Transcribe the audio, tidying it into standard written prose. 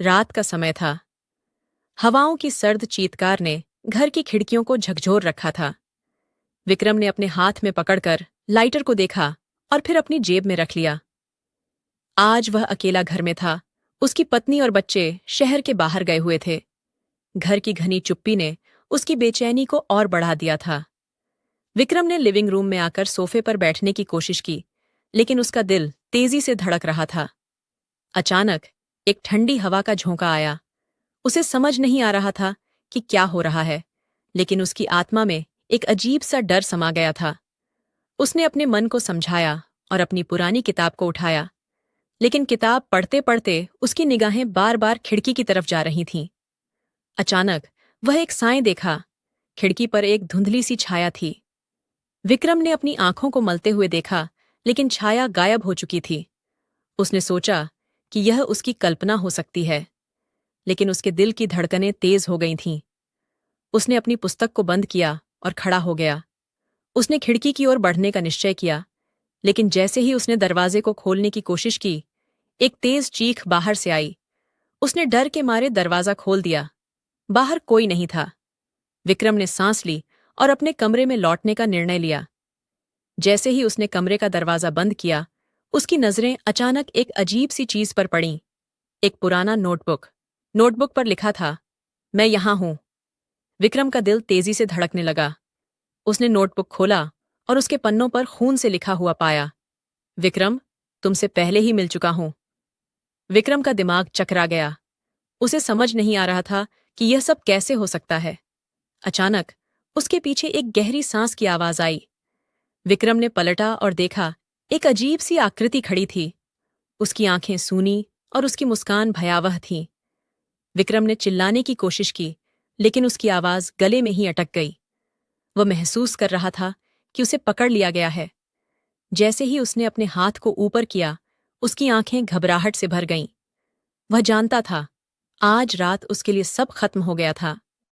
रात का समय था। हवाओं की सर्द चीत्कार ने घर की खिड़कियों को झकझोर रखा था। विक्रम ने अपने हाथ में पकड़कर लाइटर को देखा और फिर अपनी जेब में रख लिया। आज वह अकेला घर में था। उसकी पत्नी और बच्चे शहर के बाहर गए हुए थे। घर की घनी चुप्पी ने उसकी बेचैनी को और बढ़ा दिया था। विक्रम ने लिविंग रूम में आकर सोफे पर बैठने की कोशिश की, लेकिन उसका दिल तेजी से धड़क रहा था। अचानक एक ठंडी हवा का झोंका आया। उसे समझ नहीं आ रहा था कि क्या हो रहा है, लेकिन उसकी आत्मा में एक अजीब सा डर समा गया था। उसने अपने मन को समझाया और अपनी पुरानी किताब को उठाया, लेकिन किताब पढ़ते पढ़ते उसकी निगाहें बार बार खिड़की की तरफ जा रही थीं। अचानक वह एक साएं देखा। खिड़की पर एक धुंधली सी छाया थी। विक्रम ने अपनी आंखों को मलते हुए देखा, लेकिन छाया गायब हो चुकी थी। उसने सोचा कि यह उसकी कल्पना हो सकती है, लेकिन उसके दिल की धड़कनें तेज हो गई थीं। उसने अपनी पुस्तक को बंद किया और खड़ा हो गया। उसने खिड़की की ओर बढ़ने का निश्चय किया, लेकिन जैसे ही उसने दरवाजे को खोलने की कोशिश की, एक तेज चीख बाहर से आई। उसने डर के मारे दरवाजा खोल दिया। बाहर कोई नहीं था। विक्रम ने सांस ली और अपने कमरे में लौटने का निर्णय लिया। जैसे ही उसने कमरे का दरवाजा बंद किया, उसकी नजरें अचानक एक अजीब सी चीज पर पड़ीं। एक पुराना नोटबुक। नोटबुक पर लिखा था, मैं यहां हूं। विक्रम का दिल तेजी से धड़कने लगा। उसने नोटबुक खोला और उसके पन्नों पर खून से लिखा हुआ पाया, विक्रम, तुमसे पहले ही मिल चुका हूं। विक्रम का दिमाग चकरा गया। उसे समझ नहीं आ रहा था कि यह सब कैसे हो सकता है। अचानक उसके पीछे एक गहरी सांस की आवाज आई। विक्रम ने पलटा और देखा, एक अजीब सी आकृति खड़ी थी। उसकी आंखें सूनी और उसकी मुस्कान भयावह थी। विक्रम ने चिल्लाने की कोशिश की, लेकिन उसकी आवाज गले में ही अटक गई। वह महसूस कर रहा था कि उसे पकड़ लिया गया है। जैसे ही उसने अपने हाथ को ऊपर किया, उसकी आंखें घबराहट से भर गईं। वह जानता था, आज रात उसके लिए सब खत्म हो गया था।